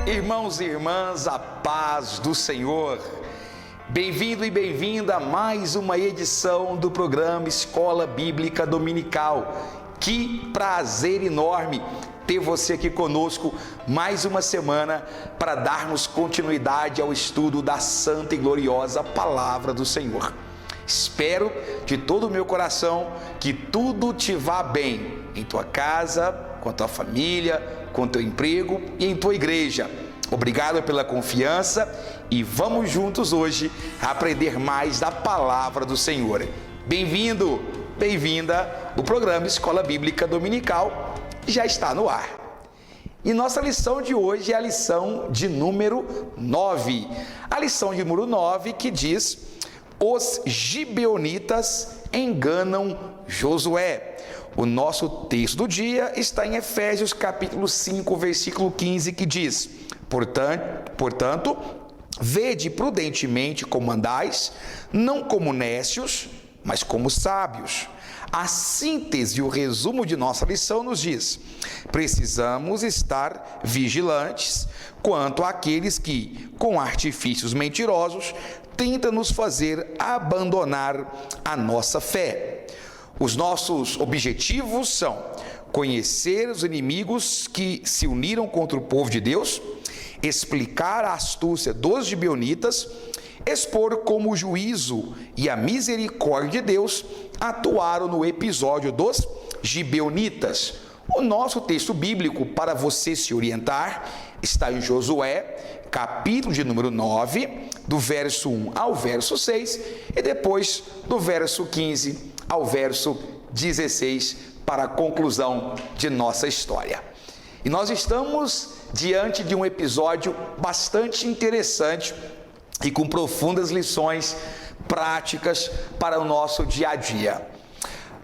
Irmãos e irmãs, a paz do Senhor. Bem-vindo e bem-vinda a mais uma edição do programa Escola Bíblica Dominical. Que prazer enorme ter você aqui conosco mais uma semana para darmos continuidade ao estudo da santa e gloriosa Palavra do Senhor. Espero de todo o meu coração que tudo te vá bem em tua casa, com a tua família, com o teu emprego e em tua igreja. Obrigado pela confiança e vamos juntos hoje aprender mais da Palavra do Senhor. Bem-vindo, bem-vinda, o programa Escola Bíblica Dominical já está no ar. E nossa lição de hoje é a lição de número 9. A lição de número 9 que diz: os gibeonitas enganam Josué. O nosso texto do dia está em Efésios capítulo 5, versículo 15, que diz: Portanto, vede prudentemente como andais, não como nécios, mas como sábios. A síntese e o resumo de nossa lição nos diz: precisamos estar vigilantes quanto àqueles que, com artifícios mentirosos, tentam nos fazer abandonar a nossa fé. Os nossos objetivos são conhecer os inimigos que se uniram contra o povo de Deus, explicar a astúcia dos gibeonitas, expor como o juízo e a misericórdia de Deus atuaram no episódio dos gibeonitas. O nosso texto bíblico, para você se orientar, está em Josué, capítulo de número 9, do verso 1 ao verso 6, e depois do verso 15 ao verso 16, para a conclusão de nossa história. E nós estamos diante de um episódio bastante interessante e com profundas lições práticas para o nosso dia a dia.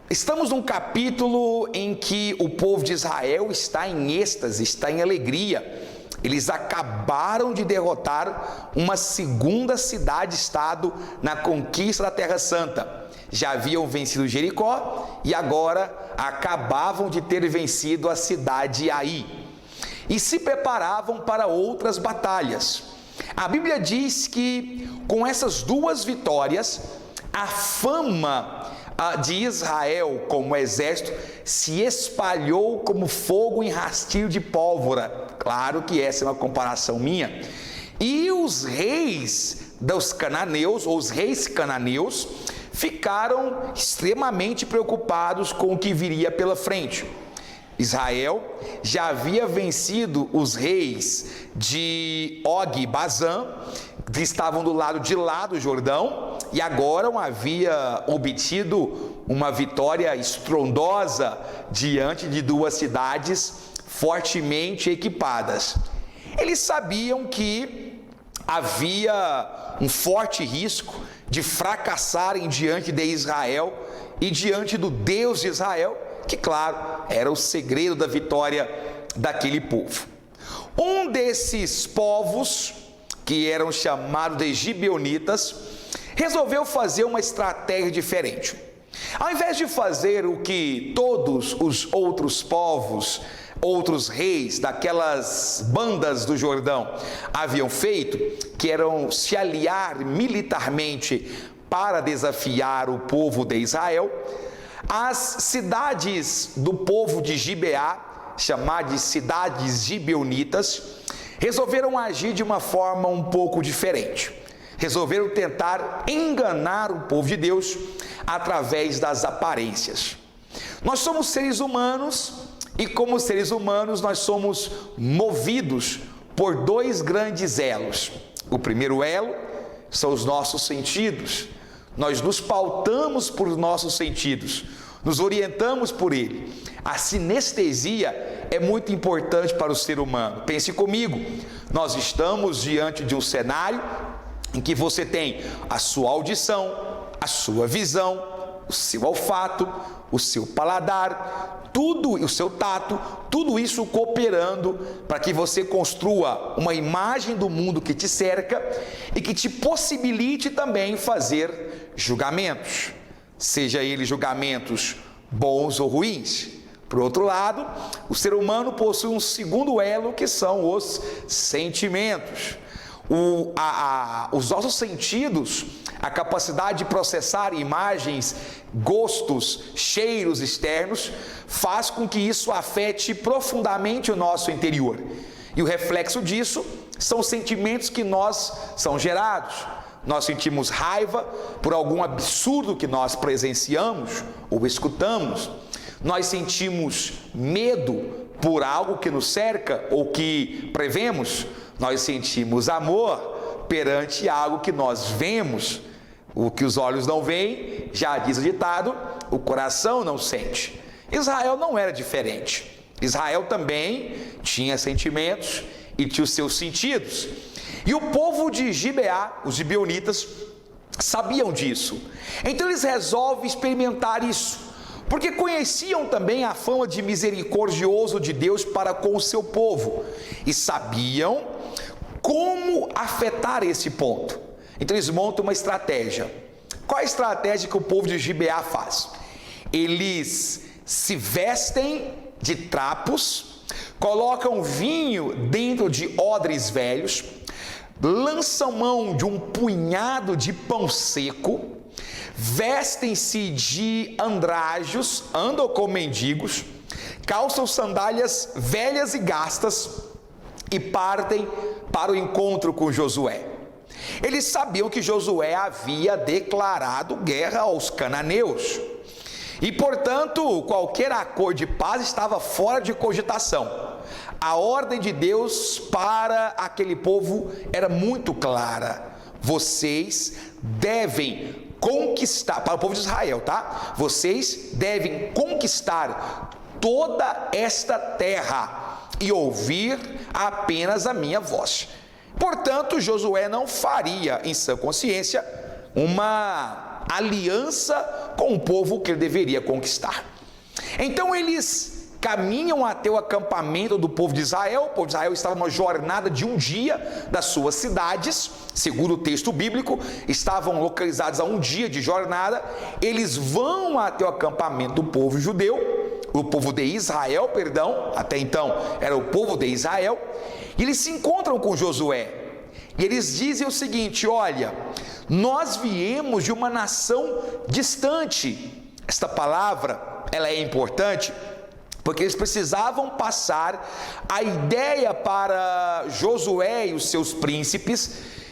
Estamos num capítulo em que o povo de Israel está em êxtase, está em alegria. Eles acabaram de derrotar uma segunda cidade-estado na conquista da Terra Santa. Já haviam vencido Jericó e agora acabavam de ter vencido a cidade de Ai. E se preparavam para outras batalhas. A Bíblia diz que com essas duas vitórias, a fama de Israel como exército se espalhou como fogo em rastilho de pólvora. Claro que essa é uma comparação minha. E os reis dos cananeus, ou os reis cananeus, ficaram extremamente preocupados com o que viria pela frente. Israel já havia vencido os reis de Og e Bazã, que estavam do lado de lá do Jordão, e agora havia obtido uma vitória estrondosa diante de duas cidades fortemente equipadas. Eles sabiam que havia um forte risco de fracassarem diante de Israel e diante do Deus de Israel, que, claro, era o segredo da vitória daquele povo. Um desses povos, que eram chamados de gibeonitas, resolveu fazer uma estratégia diferente. Ao invés de fazer o que todos os outros povos, outros reis daquelas bandas do Jordão haviam feito, que eram se aliar militarmente para desafiar o povo de Israel, as cidades do povo de Gibeá, chamadas de cidades gibeonitas, resolveram agir de uma forma um pouco diferente. Resolveram tentar enganar o povo de Deus através das aparências. Nós somos seres humanos e, como seres humanos, nós somos movidos por dois grandes elos. O primeiro elo são os nossos sentidos. Nós nos pautamos por nossos sentidos, nos orientamos por ele. A sinestesia é muito importante para o ser humano. Pense comigo, nós estamos diante de um cenário em que você tem a sua audição, a sua visão, o seu olfato, o seu paladar, tudo, o seu tato, tudo isso cooperando para que você construa uma imagem do mundo que te cerca e que te possibilite também fazer julgamentos. seja eles julgamentos bons ou ruins. Por outro lado, o ser humano possui um segundo elo, que são os sentimentos. Os nossos sentidos, a capacidade de processar imagens, gostos, cheiros externos, faz com que isso afete profundamente o nosso interior. E o reflexo disso são os sentimentos que são gerados. Nós sentimos raiva por algum absurdo que nós presenciamos ou escutamos. Nós sentimos medo por algo que nos cerca ou que prevemos. Nós sentimos amor perante algo que nós vemos. O que os olhos não veem, já diz o ditado, o coração não sente. Israel não era diferente. Israel também tinha sentimentos e tinha os seus sentidos. E o povo de Gibeá, os gibeonitas, sabiam disso. Então eles resolvem experimentar isso, porque conheciam também a fama de misericordioso de Deus para com o seu povo e sabiam como afetar esse ponto. Então eles montam uma estratégia. Qual é a estratégia que o povo de Gibeá faz? Eles se vestem de trapos, colocam vinho dentro de odres velhos, lançam mão de um punhado de pão seco, vestem-se de andrajos, andam como mendigos, calçam sandálias velhas e gastas e partem para o encontro com Josué. Eles sabiam que Josué havia declarado guerra aos cananeus e, portanto, qualquer acordo de paz estava fora de cogitação. A ordem de Deus para aquele povo era muito clara: vocês devem conquistar, para o povo de Israel, tá? Vocês devem conquistar toda esta terra e ouvir apenas a minha voz. Portanto, Josué não faria, em sã consciência, uma aliança com o povo que ele deveria conquistar. Então eles caminham até o acampamento do povo de Israel. O povo de Israel estava numa jornada de um dia das suas cidades, segundo o texto bíblico, estavam localizados a um dia de jornada. Eles vão até o acampamento do povo judeu, o povo de Israel, perdão, até então era o povo de Israel, e eles se encontram com Josué, e eles dizem o seguinte: olha, nós viemos de uma nação distante. Esta palavra, ela é importante, porque eles precisavam passar a ideia para Josué e os seus príncipes,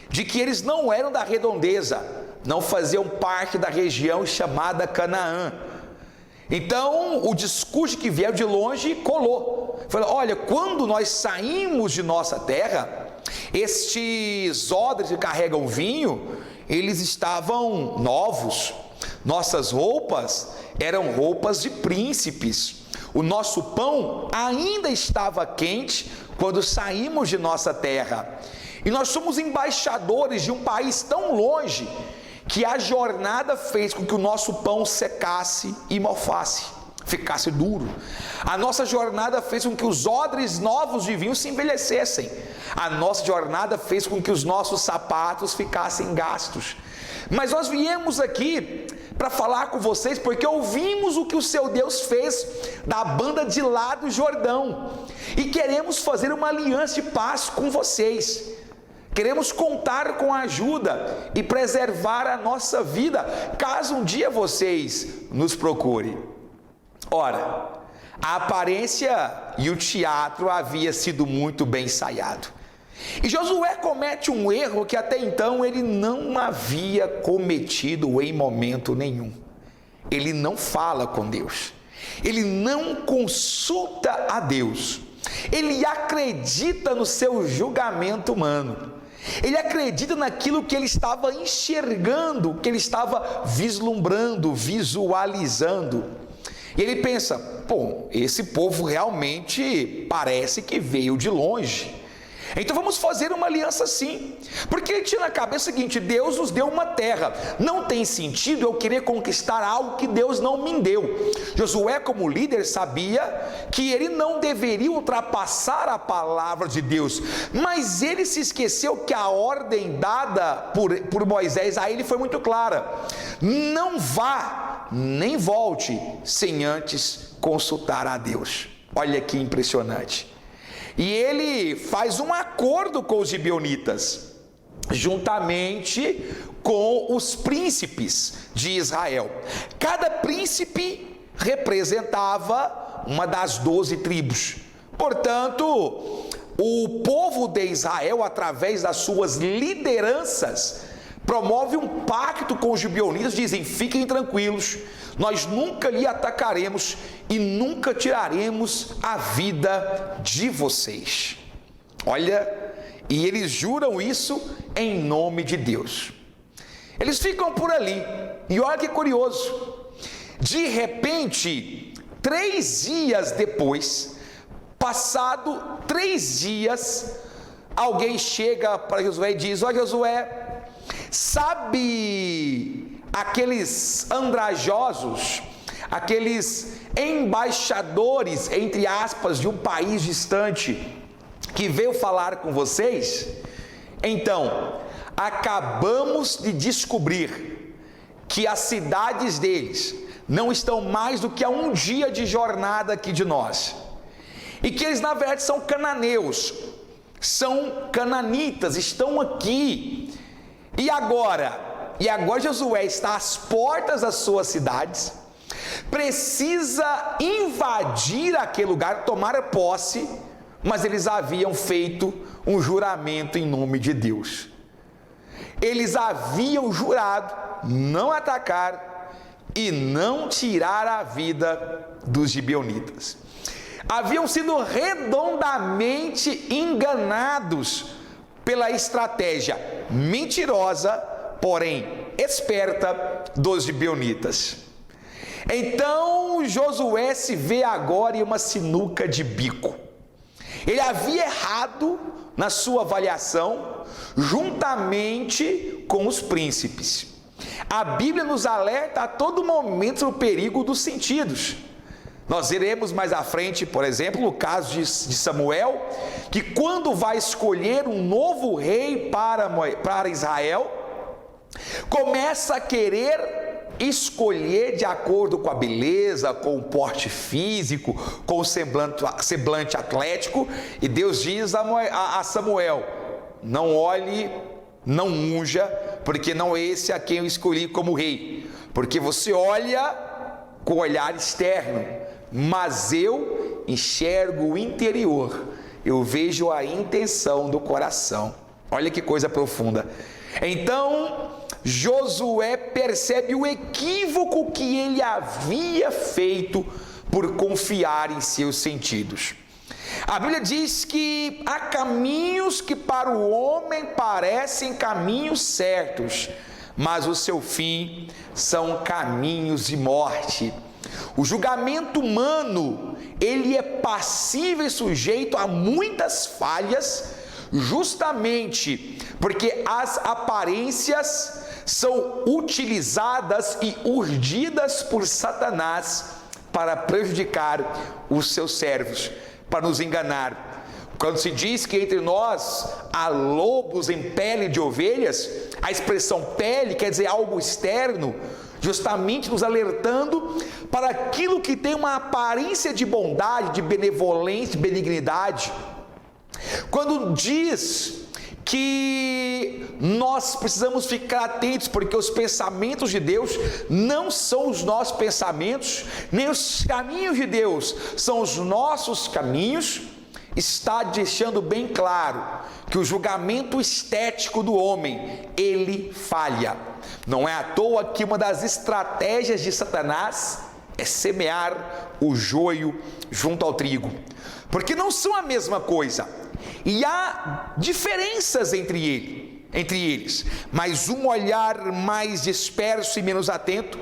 de que eles não eram da redondeza, não faziam parte da região chamada Canaã. Então, o discurso que veio de longe colou. Falou: olha, quando nós saímos de nossa terra, estes odres que carregam vinho, eles estavam novos. Nossas roupas eram roupas de príncipes. O nosso pão ainda estava quente quando saímos de nossa terra. E nós somos embaixadores de um país tão longe que a jornada fez com que o nosso pão secasse e mofasse, ficasse duro. A nossa jornada fez com que os odres novos de vinho se envelhecessem. A nossa jornada fez com que os nossos sapatos ficassem gastos. Mas nós viemos aqui para falar com vocês porque ouvimos o que o seu Deus fez da banda de lá do Jordão e queremos fazer uma aliança de paz com vocês. Queremos contar com a ajuda e preservar a nossa vida, caso um dia vocês nos procurem. Ora, a aparência e o teatro havia sido muito bem ensaiado. E Josué comete um erro que até então ele não havia cometido em momento nenhum. Ele não fala com Deus. Ele não consulta a Deus. Ele acredita no seu julgamento humano. Ele acredita naquilo que ele estava enxergando, que ele estava vislumbrando, visualizando. E ele pensa: bom, esse povo realmente parece que veio de longe. Então vamos fazer uma aliança sim, porque ele tinha na cabeça o seguinte: Deus nos deu uma terra, não tem sentido eu querer conquistar algo que Deus não me deu. Josué, como líder, sabia que ele não deveria ultrapassar a palavra de Deus, mas ele se esqueceu que a ordem dada por Moisés a ele foi muito clara: não vá nem volte sem antes consultar a Deus. Olha que impressionante. E ele faz um acordo com os gibeonitas, juntamente com os príncipes de Israel. Cada príncipe representava uma das 12 tribos. Portanto, o povo de Israel, através das suas lideranças, promove um pacto com os gibeonitas, dizem: fiquem tranquilos, nós nunca lhe atacaremos e nunca tiraremos a vida de vocês. Olha, e eles juram isso em nome de Deus. Eles ficam por ali, e olha que curioso, de repente, 3 dias depois, passado 3 dias, alguém chega para Josué e diz: ó Josué, sabe aqueles andrajosos, aqueles embaixadores, entre aspas, de um país distante, que veio falar com vocês? Então, acabamos de descobrir que as cidades deles não estão mais do que a 1 dia de jornada aqui de nós, e que eles na verdade são cananeus, são cananitas, estão aqui. E agora Josué está às portas das suas cidades, precisa invadir aquele lugar, tomar posse, mas eles haviam feito um juramento em nome de Deus. Eles haviam jurado não atacar e não tirar a vida dos gibeonitas. Haviam sido redondamente enganados pela estratégia mentirosa, porém esperta, dos gibeonitas. Então Josué se vê agora em uma sinuca de bico. Ele havia errado na sua avaliação, juntamente com os príncipes. A Bíblia nos alerta a todo momento o perigo dos sentidos. Nós veremos mais à frente, por exemplo, o caso de Samuel, que quando vai escolher um novo rei para Israel, começa a querer escolher de acordo com a beleza, com o porte físico, com o semblante atlético, e Deus diz a Samuel: não olhe, não unja, porque não é esse a quem eu escolhi como rei, porque você olha com o olhar externo, mas eu enxergo o interior, eu vejo a intenção do coração. Olha que coisa profunda. Então Josué percebe o equívoco que ele havia feito por confiar em seus sentidos. A Bíblia diz que há caminhos que para o homem parecem caminhos certos, mas o seu fim são caminhos de morte. O julgamento humano, ele é passível e sujeito a muitas falhas, justamente porque as aparências são utilizadas e urdidas por Satanás para prejudicar os seus servos, para nos enganar. Quando se diz que entre nós há lobos em pele de ovelhas, a expressão pele quer dizer algo externo, justamente nos alertando para aquilo que tem uma aparência de bondade, de benevolência, de benignidade. Quando diz que nós precisamos ficar atentos, porque os pensamentos de Deus não são os nossos pensamentos, nem os caminhos de Deus são os nossos caminhos, está deixando bem claro que o julgamento estético do homem, ele falha. Não é à toa que uma das estratégias de Satanás é semear o joio junto ao trigo, porque não são a mesma coisa, e há diferenças entre eles, mas um olhar mais disperso e menos atento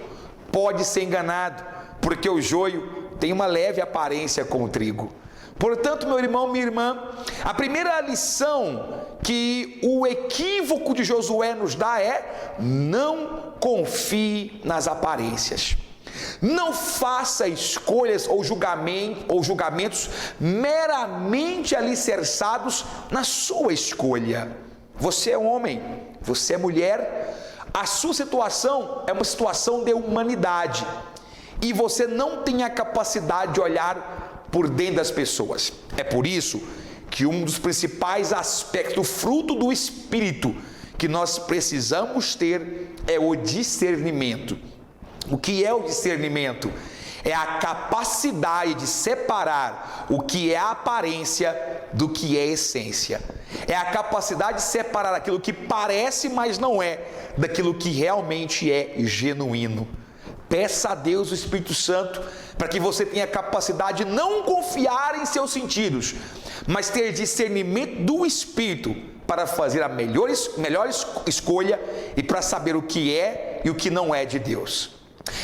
pode ser enganado, porque o joio tem uma leve aparência com o trigo. Portanto, meu irmão, minha irmã, a primeira lição que o equívoco de Josué nos dá é: não confie nas aparências. Não faça escolhas ou julgamentos meramente alicerçados na sua escolha. Você é homem, você é mulher, a sua situação é uma situação de humanidade e você não tem a capacidade de olhar por dentro das pessoas. É por isso que um dos principais aspectos do fruto do Espírito que nós precisamos ter é o discernimento. O que é o discernimento? É a capacidade de separar o que é a aparência do que é a essência. É a capacidade de separar aquilo que parece, mas não é, daquilo que realmente é genuíno. Peça a Deus o Espírito Santo para que você tenha a capacidade de não confiar em seus sentidos, mas ter discernimento do Espírito para fazer a melhor escolha e para saber o que é e o que não é de Deus.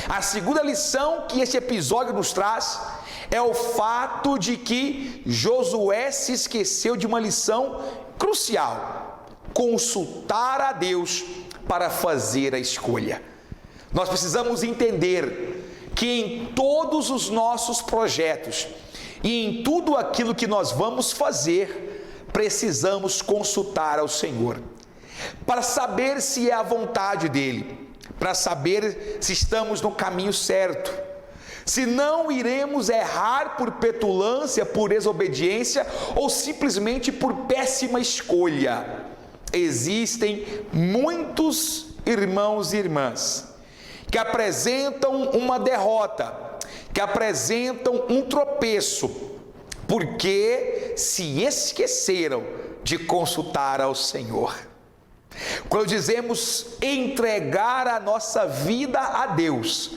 A segunda lição que esse episódio nos traz é o fato de que Josué se esqueceu de uma lição crucial: consultar a Deus para fazer a escolha. Nós precisamos entender que em todos os nossos projetos e em tudo aquilo que nós vamos fazer, precisamos consultar ao Senhor para saber se é a vontade dEle, para saber se estamos no caminho certo, se não iremos errar por petulância, por desobediência ou simplesmente por péssima escolha. Existem muitos irmãos e irmãs que apresentam uma derrota, que apresentam um tropeço, porque se esqueceram de consultar ao Senhor. Quando dizemos entregar a nossa vida a Deus,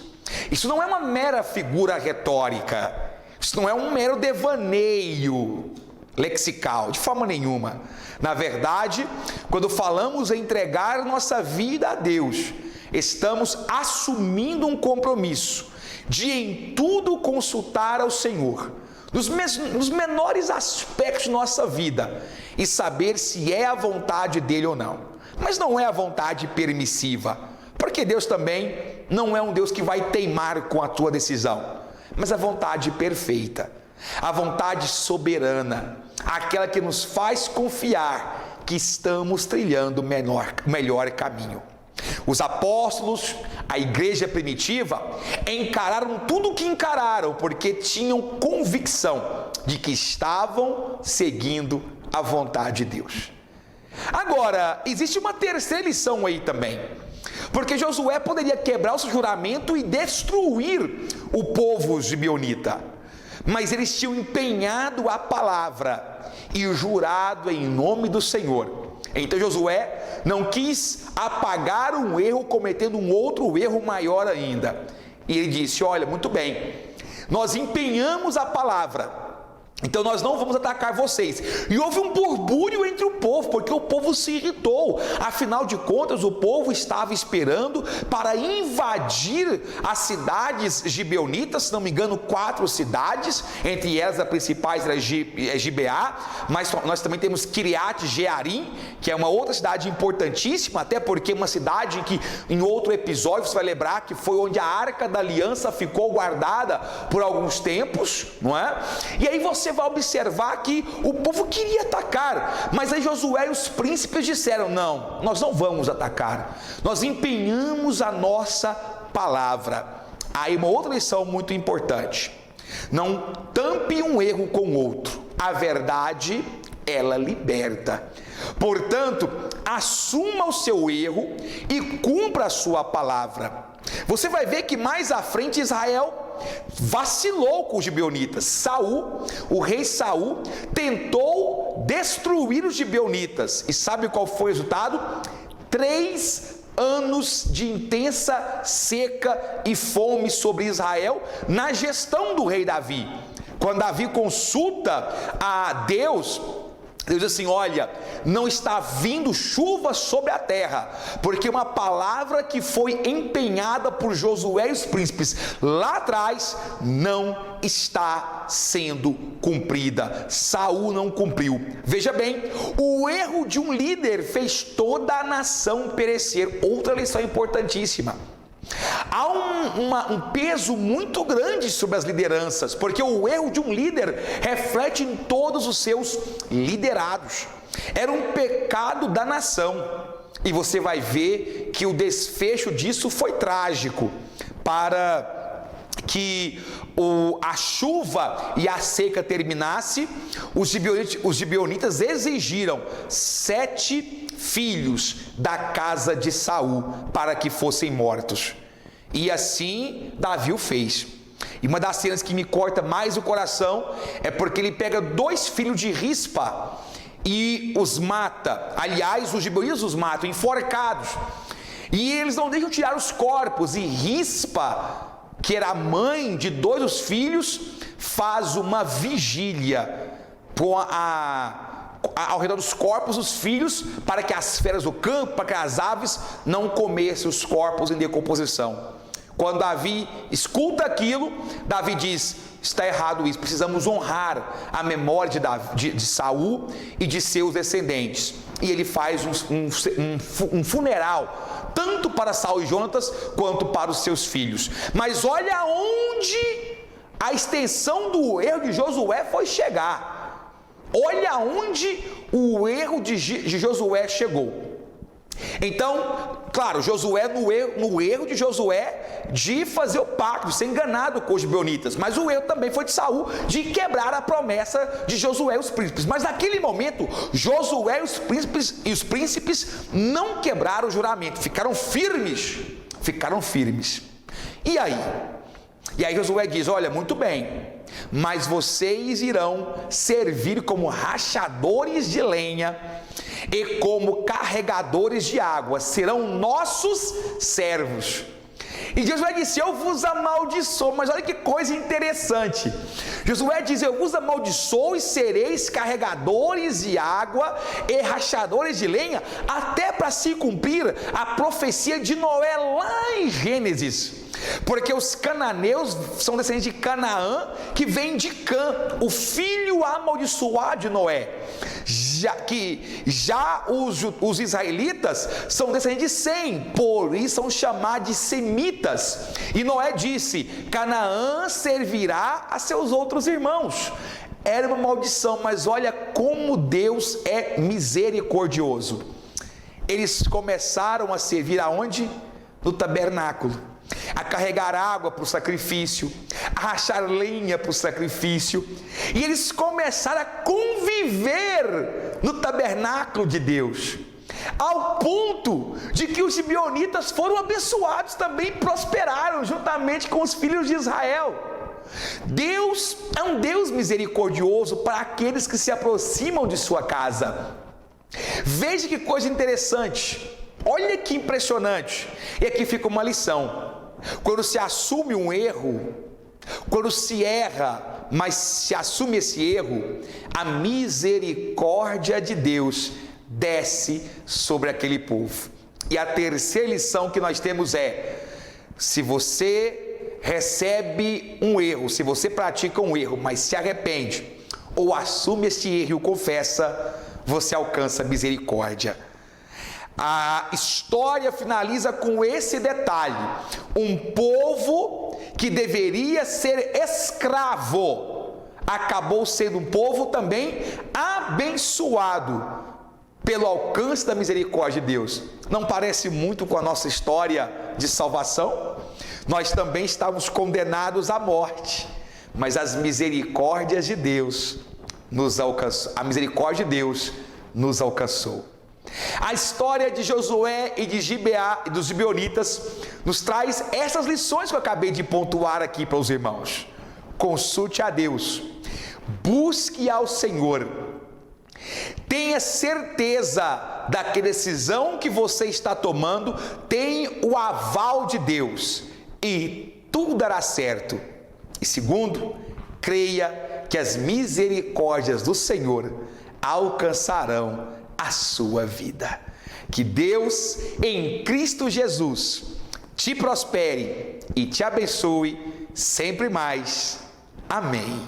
isso não é uma mera figura retórica, isso não é um mero devaneio lexical, de forma nenhuma. Na verdade, quando falamos em entregar nossa vida a Deus, estamos assumindo um compromisso de em tudo consultar ao Senhor, nos menores aspectos de nossa vida, e saber se é a vontade dEle ou não. Mas não é a vontade permissiva, porque Deus também não é um Deus que vai teimar com a tua decisão, mas a vontade perfeita, a vontade soberana, aquela que nos faz confiar que estamos trilhando o melhor caminho. Os apóstolos, a igreja primitiva, encararam tudo o que encararam, porque tinham convicção de que estavam seguindo a vontade de Deus. Agora, existe uma terceira lição aí também, porque Josué poderia quebrar o seu juramento e destruir o povo gibeonita, mas eles tinham empenhado a palavra e jurado em nome do Senhor. Então Josué não quis apagar um erro cometendo um outro erro maior ainda, e ele disse: olha, muito bem, nós empenhamos a palavra, então nós não vamos atacar vocês. E houve um burbúrio entre o povo, porque o povo se irritou. Afinal de contas, o povo estava esperando para invadir as cidades gibeonitas, se não me engano 4 cidades, entre elas as principais era Gibeá, mas nós também temos Kiriat Jearim, que é uma outra cidade importantíssima, até porque uma cidade que em outro episódio você vai lembrar que foi onde a Arca da Aliança ficou guardada por alguns tempos, não é? E aí você vai observar que o povo queria atacar, mas aí Josué e os príncipes disseram: não, nós não vamos atacar, nós empenhamos a nossa palavra. Aí uma outra lição muito importante: não tampe um erro com outro, a verdade ela liberta. Portanto, assuma o seu erro e cumpra a sua palavra. Você vai ver que mais à frente Israel vacilou com os gibeonitas. Saul, o rei Saul, tentou destruir os gibeonitas. E sabe qual foi o resultado? 3 anos de intensa seca e fome sobre Israel na gestão do rei Davi. Quando Davi consulta a Deus, Deus diz assim: olha, não está vindo chuva sobre a terra, porque uma palavra que foi empenhada por Josué e os príncipes lá atrás não está sendo cumprida. Saul não cumpriu. Veja bem, o erro de um líder fez toda a nação perecer. Outra lição importantíssima: há um peso muito grande sobre as lideranças, porque o erro de um líder reflete em todos os seus liderados. Era um pecado da nação. E você vai ver que o desfecho disso foi trágico, para que a chuva e a seca terminasse. Os gibeonitas exigiram 7 filhos da casa de Saul para que fossem mortos, e assim Davi o fez. E uma das cenas que me corta mais o coração é porque ele pega 2 filhos de Rispa e os mata. Aliás, os gibeonitas os matam enforcados, e eles não deixam tirar os corpos. E Rispa, que era a mãe de 2 dos filhos, faz uma vigília ao redor dos corpos dos filhos, para que as feras do campo, para que as aves não comessem os corpos em decomposição. Quando Davi escuta aquilo, Davi diz: está errado isso, precisamos honrar a memória de Saul e de seus descendentes. E ele faz um funeral, tanto para Saul e Jonatas, quanto para os seus filhos. Mas olha onde a extensão do erro de Josué foi chegar. Olha onde o erro de Josué chegou. Então, claro, Josué no erro de Josué de fazer o pacto, de ser enganado com os gibeonitas, mas o erro também foi de Saul de quebrar a promessa de Josué e os príncipes. Mas naquele momento, Josué e os príncipes não quebraram o juramento, ficaram firmes. E aí Josué diz: olha, muito bem, mas vocês irão servir como rachadores de lenha e como carregadores de água, serão nossos servos. E Josué disse: eu vos amaldiçoo. Mas olha que coisa interessante, Josué diz: eu vos amaldiçoo e sereis carregadores de água e rachadores de lenha, até para se cumprir a profecia de Noé lá em Gênesis. Porque os cananeus são descendentes de Canaã, que vem de Cã, o filho amaldiçoado de Noé. Já os israelitas são descendentes de Sem, por isso são chamados de semitas. E Noé disse: Canaã servirá a seus outros irmãos. Era uma maldição, mas olha como Deus é misericordioso. Eles começaram a servir aonde? No tabernáculo, a carregar água para o sacrifício, a rachar lenha para o sacrifício, e eles começaram a conviver no tabernáculo de Deus, ao ponto de que os gibeonitas foram abençoados também, prosperaram juntamente com os filhos de Israel. Deus é um Deus misericordioso para aqueles que se aproximam de sua casa. Veja que coisa interessante, olha que impressionante, e aqui fica uma lição. Quando se assume um erro, quando se erra, mas se assume esse erro, a misericórdia de Deus desce sobre aquele povo. E a terceira lição que nós temos é: se você recebe um erro, se você pratica um erro, mas se arrepende, ou assume esse erro e o confessa, você alcança misericórdia. A história finaliza com esse detalhe: um povo que deveria ser escravo acabou sendo um povo também abençoado pelo alcance da misericórdia de Deus. Não parece muito com a nossa história de salvação? Nós também estávamos condenados à morte, mas as misericórdias de Deus nos alcançou. A misericórdia de Deus nos alcançou. A história de Josué e de Gibeá e dos gibeonitas nos traz essas lições que eu acabei de pontuar aqui para os irmãos. Consulte a Deus, busque ao Senhor, tenha certeza da que decisão que você está tomando tem o aval de Deus e tudo dará certo. E segundo, creia que as misericórdias do Senhor alcançarão a sua vida. Que Deus em Cristo Jesus te prospere e te abençoe sempre mais. Amém.